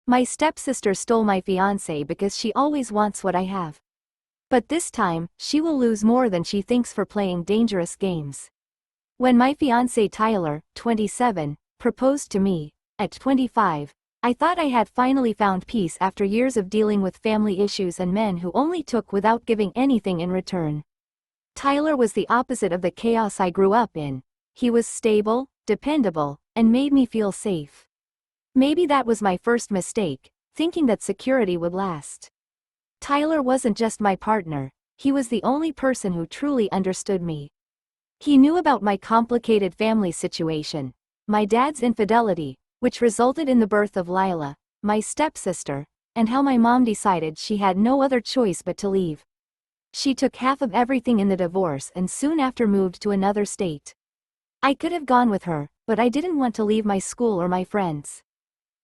My stepsister stole my fiancé because she always wants what I have. But this time, she will lose more than she thinks for playing dangerous games. When my fiancé Tyler, 27, proposed to me, at 25, I thought I had finally found peace after years of dealing with family issues and men who only took without giving anything in return. Tyler was the opposite of the chaos I grew up in. He was stable, dependable, and made me feel safe. Maybe that was my first mistake, thinking that security would last. Tyler wasn't just my partner, he was the only person who truly understood me. He knew about my complicated family situation, my dad's infidelity, which resulted in the birth of Lila, my stepsister, and how my mom decided she had no other choice but to leave. She took half of everything in the divorce and soon after moved to another state. I could have gone with her, but I didn't want to leave my school or my friends.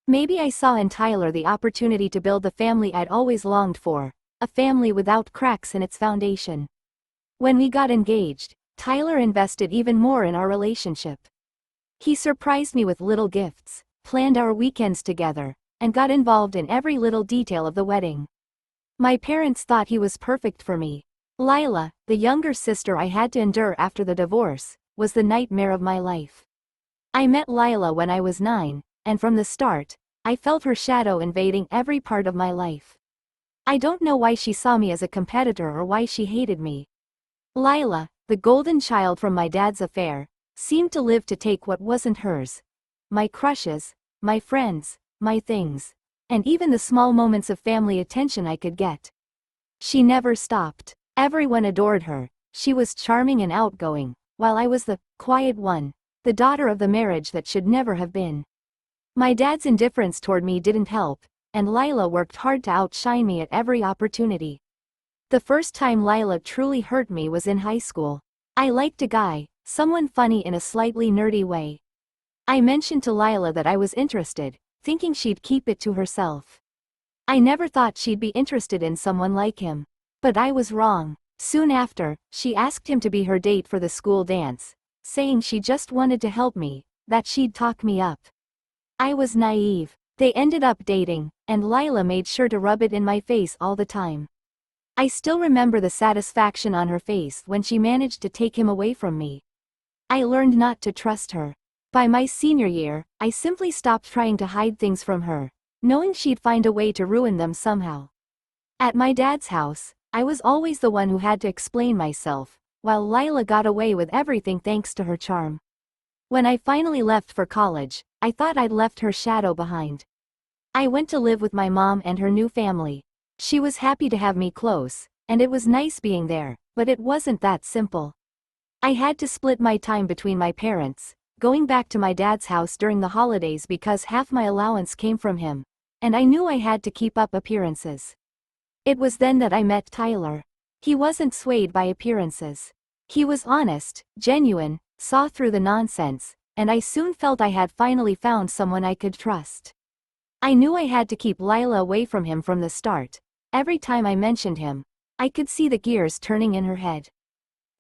Maybe I saw in Tyler the opportunity to build the family I'd always longed for, a family without cracks in its foundation. When we got engaged, Tyler invested even more in our relationship. He surprised me with little gifts, planned our weekends together, and got involved in every little detail of the wedding. My parents thought he was perfect for me. Lila, the younger sister I had to endure after the divorce, was the nightmare of my life. I met Lila when I was 9, and from the start, I felt her shadow invading every part of my life. I don't know why she saw me as a competitor or why she hated me. Lila, the golden child from my dad's affair, seemed to live to take what wasn't hers. My crushes, my friends, my things, and even the small moments of family attention I could get. She never stopped. Everyone adored her. She was charming and outgoing, while I was the quiet one, the daughter of the marriage that should never have been. My dad's indifference toward me didn't help, and Lila worked hard to outshine me at every opportunity. The first time Lila truly hurt me was in high school. I liked a guy, someone funny in a slightly nerdy way. I mentioned to Lila that I was interested, thinking she'd keep it to herself. I never thought she'd be interested in someone like him. But I was wrong. Soon after, she asked him to be her date for the school dance, saying she just wanted to help me, that she'd talk me up. I was naive. They ended up dating, and Lila made sure to rub it in my face all the time. I still remember the satisfaction on her face when she managed to take him away from me. I learned not to trust her. By my senior year, I simply stopped trying to hide things from her, knowing she'd find a way to ruin them somehow. At my dad's house, I was always the one who had to explain myself, while Lila got away with everything thanks to her charm. When I finally left for college, I thought I'd left her shadow behind. I went to live with my mom and her new family. She was happy to have me close, and it was nice being there, but it wasn't that simple. I had to split my time between my parents, going back to my dad's house during the holidays because half my allowance came from him, and I knew I had to keep up appearances. It was then that I met Tyler. He wasn't swayed by appearances. He was honest, genuine, saw through the nonsense, and I soon felt I had finally found someone I could trust. I knew I had to keep Lila away from him from the start. Every time I mentioned him, I could see the gears turning in her head.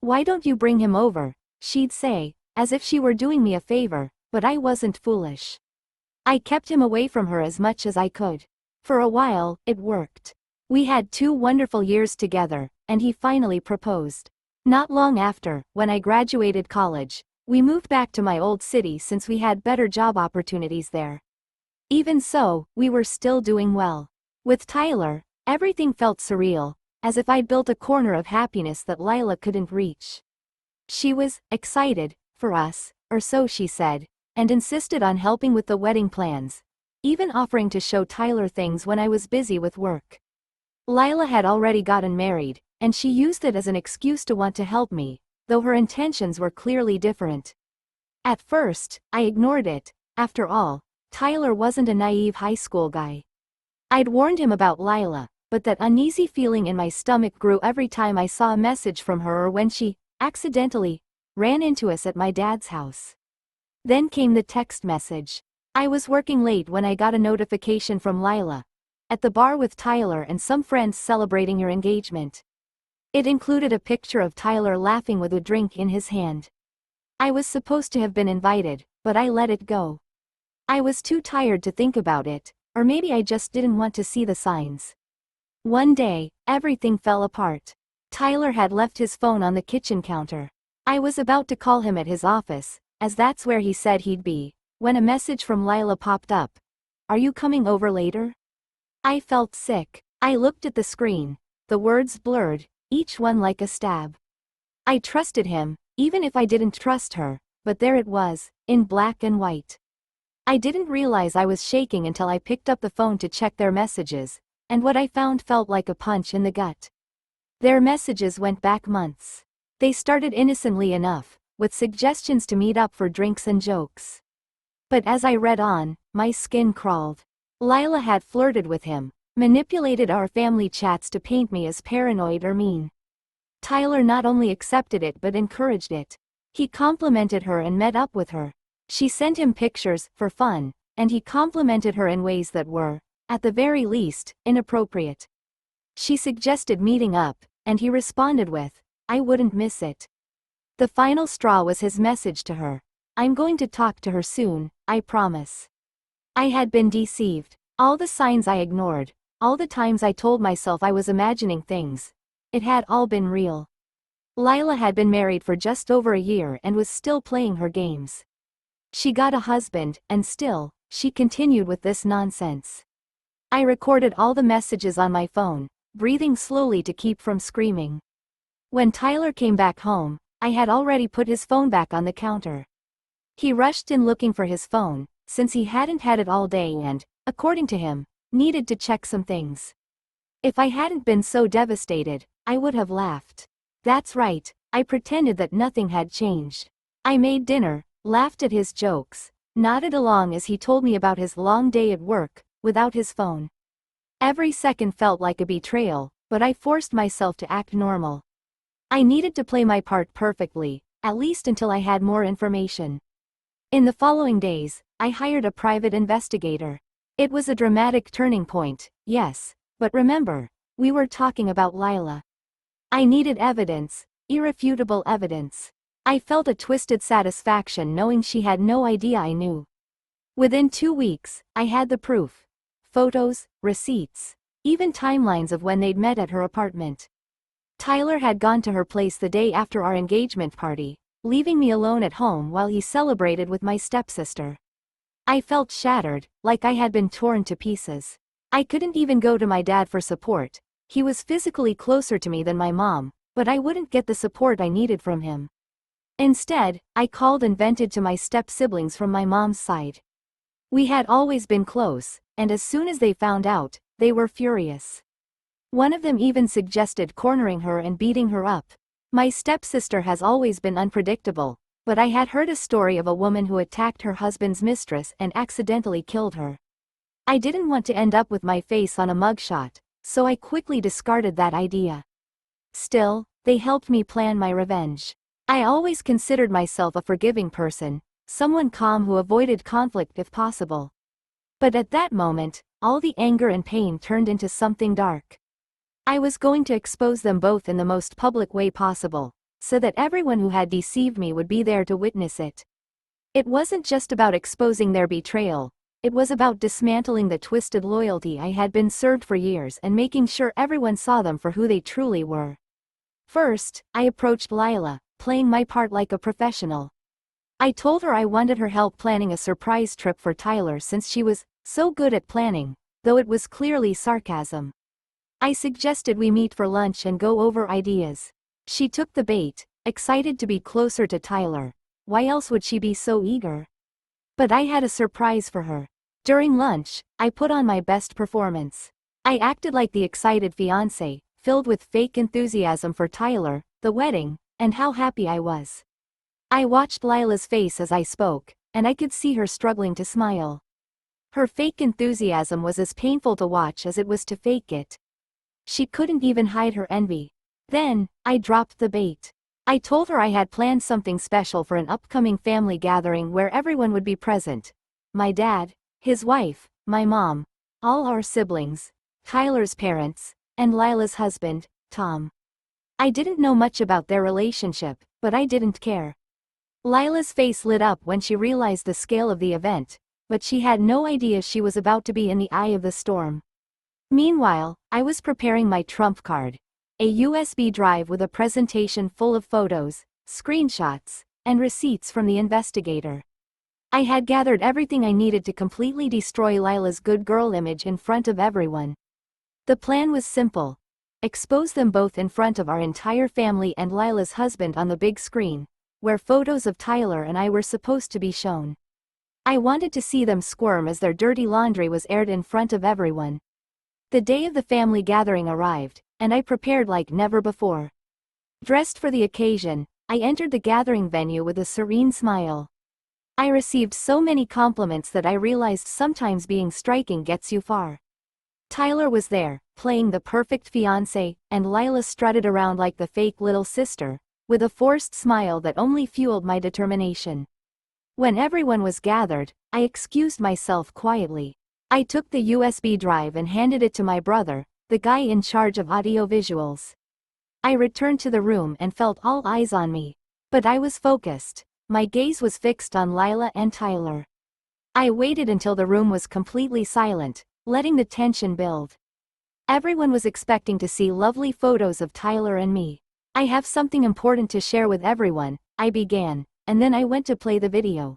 "Why don't you bring him over?" she'd say, as if she were doing me a favor, but I wasn't foolish. I kept him away from her as much as I could. For a while, it worked. We had 2 wonderful years together, and he finally proposed. Not long after, when I graduated college, we moved back to my old city since we had better job opportunities there. Even so, we were still doing well. With Tyler, everything felt surreal, as if I'd built a corner of happiness that Lila couldn't reach. She was excited for us, or so she said, and insisted on helping with the wedding plans, even offering to show Tyler things when I was busy with work. Lila had already gotten married, and she used it as an excuse to want to help me, though her intentions were clearly different. At first, I ignored it. After all, Tyler wasn't a naive high school guy. I'd warned him about Lila, but that uneasy feeling in my stomach grew every time I saw a message from her or when she, accidentally, ran into us at my dad's house. Then came the text message. I was working late when I got a notification from Lila. At the bar with Tyler and some friends celebrating your engagement. It included a picture of Tyler laughing with a drink in his hand. I was supposed to have been invited, but I let it go. I was too tired to think about it, or maybe I just didn't want to see the signs. One day, everything fell apart. Tyler had left his phone on the kitchen counter. I was about to call him at his office, as that's where he said he'd be, when a message from Lila popped up. "Are you coming over later?" I felt sick. I looked at the screen. The words blurred, each one like a stab. I trusted him, even if I didn't trust her, but there it was, in black and white. I didn't realize I was shaking until I picked up the phone to check their messages, and what I found felt like a punch in the gut. Their messages went back months. They started innocently enough, with suggestions to meet up for drinks and jokes. But as I read on, my skin crawled. Lila had flirted with him, manipulated our family chats to paint me as paranoid or mean. Tyler not only accepted it but encouraged it. He complimented her and met up with her. She sent him pictures, for fun, and he complimented her in ways that were, at the very least, inappropriate. She suggested meeting up, and he responded with, "I wouldn't miss it." The final straw was his message to her. "I'm going to talk to her soon, I promise." I had been deceived. All the signs I ignored, all the times I told myself I was imagining things. It had all been real. Lila had been married for just over a year and was still playing her games. She got a husband, and still, she continued with this nonsense. I recorded all the messages on my phone, breathing slowly to keep from screaming. When Tyler came back home, I had already put his phone back on the counter. He rushed in looking for his phone, since he hadn't had it all day and, according to him, needed to check some things. If I hadn't been so devastated, I would have laughed. That's right, I pretended that nothing had changed. I made dinner, laughed at his jokes, nodded along as he told me about his long day at work, without his phone. Every second felt like a betrayal, but I forced myself to act normal. I needed to play my part perfectly, at least until I had more information. In the following days, I hired a private investigator. It was a dramatic turning point, yes, but remember, we were talking about Lila. I needed evidence, irrefutable evidence. I felt a twisted satisfaction knowing she had no idea I knew. Within 2 weeks, I had the proof. Photos, receipts, even timelines of when they'd met at her apartment. Tyler had gone to her place the day after our engagement party, leaving me alone at home while he celebrated with my stepsister. I felt shattered, like I had been torn to pieces. I couldn't even go to my dad for support. He was physically closer to me than my mom, but I wouldn't get the support I needed from him. Instead, I called and vented to my step-siblings from my mom's side. We had always been close, and as soon as they found out, they were furious. One of them even suggested cornering her and beating her up. My stepsister has always been unpredictable, but I had heard a story of a woman who attacked her husband's mistress and accidentally killed her. I didn't want to end up with my face on a mugshot, so I quickly discarded that idea. Still, they helped me plan my revenge. I always considered myself a forgiving person, someone calm who avoided conflict if possible. But at that moment, all the anger and pain turned into something dark. I was going to expose them both in the most public way possible, so that everyone who had deceived me would be there to witness it. It wasn't just about exposing their betrayal, it was about dismantling the twisted loyalty I had been served for years and making sure everyone saw them for who they truly were. First, I approached Lila, playing my part like a professional. I told her I wanted her help planning a surprise trip for Tyler since she was so good at planning, though it was clearly sarcasm. I suggested we meet for lunch and go over ideas. She took the bait, excited to be closer to Tyler. Why else would she be so eager? But I had a surprise for her. During lunch, I put on my best performance. I acted like the excited fiancé, filled with fake enthusiasm for Tyler, the wedding, and how happy I was. I watched Lila's face as I spoke, and I could see her struggling to smile. Her fake enthusiasm was as painful to watch as it was to fake it. She couldn't even hide her envy. Then, I dropped the bait. I told her I had planned something special for an upcoming family gathering where everyone would be present. My dad, his wife, my mom, all our siblings, Tyler's parents, and Lila's husband, Tom. I didn't know much about their relationship, but I didn't care. Lila's face lit up when she realized the scale of the event. but she had no idea she was about to be in the eye of the storm. Meanwhile, I was preparing my trump card. A USB drive with a presentation full of photos, screenshots, and receipts from the investigator. I had gathered everything I needed to completely destroy Lila's good girl image in front of everyone. The plan was simple. Expose them both in front of our entire family and Lila's husband on the big screen, where photos of Tyler and I were supposed to be shown. I wanted to see them squirm as their dirty laundry was aired in front of everyone. The day of the family gathering arrived, and I prepared like never before. Dressed for the occasion, I entered the gathering venue with a serene smile. I received so many compliments that I realized sometimes being striking gets you far. Tyler was there, playing the perfect fiancé, and Lila strutted around like the fake little sister, with a forced smile that only fueled my determination. When everyone was gathered, I excused myself quietly. I took the USB drive and handed it to my brother, the guy in charge of audio-visuals. I returned to the room and felt all eyes on me. But I was focused. My gaze was fixed on Lila and Tyler. I waited until the room was completely silent, letting the tension build. Everyone was expecting to see lovely photos of Tyler and me. I have something important to share with everyone, I began, and then I went to play the video.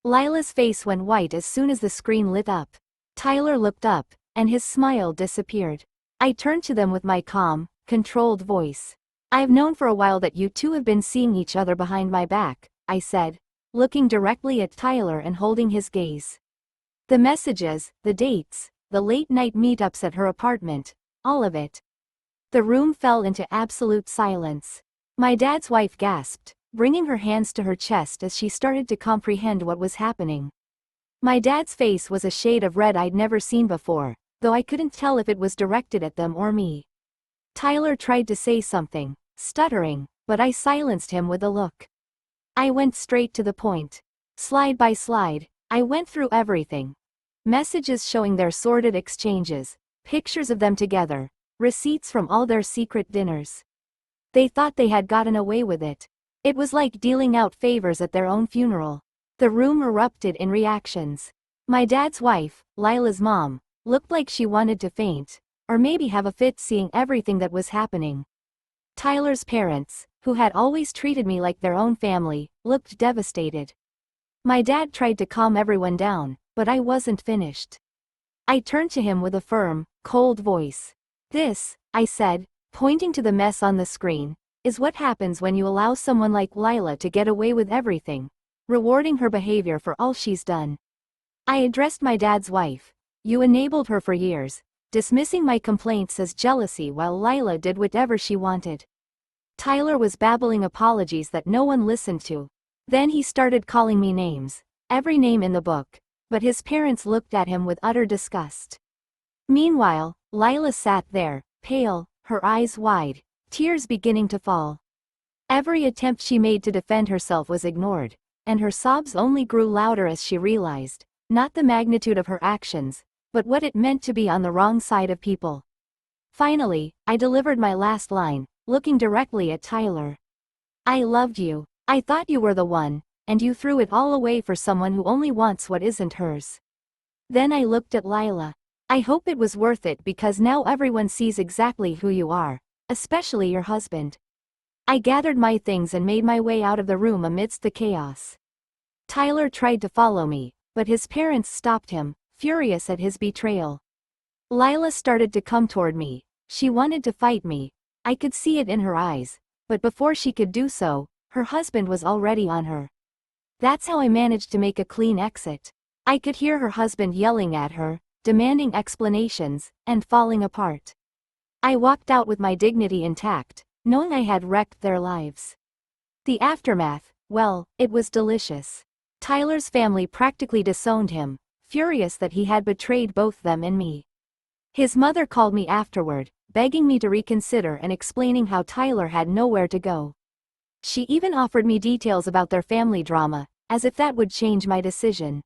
Lila's face went white as soon as the screen lit up. Tyler looked up, and his smile disappeared. I turned to them with my calm, controlled voice. "I've known for a while that you two have been seeing each other behind my back," I said, looking directly at Tyler and holding his gaze. The messages, the dates, the late-night meetups at her apartment, all of it. The room fell into absolute silence. My dad's wife gasped, bringing her hands to her chest as she started to comprehend what was happening. My dad's face was a shade of red I'd never seen before, though I couldn't tell if it was directed at them or me. Tyler tried to say something, stuttering, but I silenced him with a look. I went straight to the point. Slide by slide, I went through everything. Messages showing their sordid exchanges, pictures of them together, receipts from all their secret dinners. They thought they had gotten away with it. It was like dealing out favors at their own funeral. The room erupted in reactions. My dad's wife, Lila's mom, looked like she wanted to faint, or maybe have a fit seeing everything that was happening. Tyler's parents, who had always treated me like their own family, looked devastated. My dad tried to calm everyone down, but I wasn't finished. I turned to him with a firm, cold voice. "This," I said, pointing to the mess on the screen, "is what happens when you allow someone like Lila to get away with everything, rewarding her behavior for all she's done." I addressed my dad's wife. "You enabled her for years, dismissing my complaints as jealousy while Lila did whatever she wanted." Tyler was babbling apologies that no one listened to. Then he started calling me names, every name in the book, but his parents looked at him with utter disgust. Meanwhile, Lila sat there, pale, her eyes wide, tears beginning to fall. Every attempt she made to defend herself was ignored, and her sobs only grew louder as she realized, not the magnitude of her actions, but what it meant to be on the wrong side of people. Finally, I delivered my last line, looking directly at Tyler. "I loved you. I thought you were the one, and you threw it all away for someone who only wants what isn't hers." Then I looked at Lila. "I hope it was worth it because now everyone sees exactly who you are, especially your husband." I gathered my things and made my way out of the room amidst the chaos. Tyler tried to follow me, but his parents stopped him, furious at his betrayal. Lila started to come toward me. She wanted to fight me. I could see it in her eyes, but before she could do so, her husband was already on her. That's how I managed to make a clean exit. I could hear her husband yelling at her, demanding explanations, and falling apart. I walked out with my dignity intact, knowing I had wrecked their lives. The aftermath, well, it was delicious. Tyler's family practically disowned him, furious that he had betrayed both them and me. His mother called me afterward, begging me to reconsider and explaining how Tyler had nowhere to go. She even offered me details about their family drama, as if that would change my decision.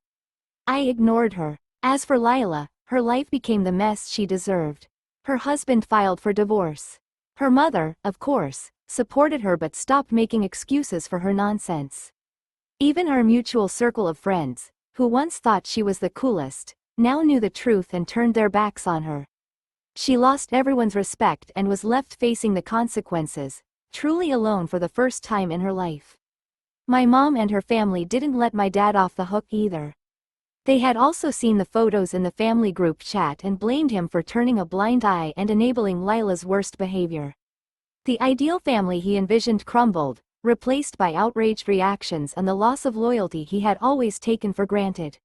I ignored her. As for Lila, her life became the mess she deserved. Her husband filed for divorce. Her mother, of course, supported her but stopped making excuses for her nonsense. Even our mutual circle of friends, who once thought she was the coolest, now knew the truth and turned their backs on her. She lost everyone's respect and was left facing the consequences, truly alone for the first time in her life. My mom and her family didn't let my dad off the hook either. They had also seen the photos in the family group chat and blamed him for turning a blind eye and enabling Lila's worst behavior. The ideal family he envisioned crumbled, replaced by outraged reactions and the loss of loyalty he had always taken for granted.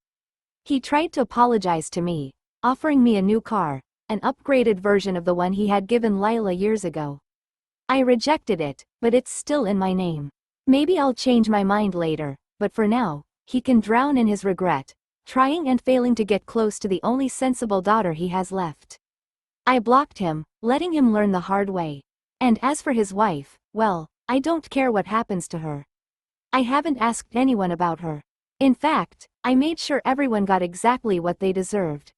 He tried to apologize to me, offering me a new car, an upgraded version of the one he had given Lila years ago. I rejected it, but it's still in my name. Maybe I'll change my mind later, but for now, he can drown in his regret, trying and failing to get close to the only sensible daughter he has left. I blocked him, letting him learn the hard way. And as for his wife, well, I don't care what happens to her. I haven't asked anyone about her. In fact, I made sure everyone got exactly what they deserved.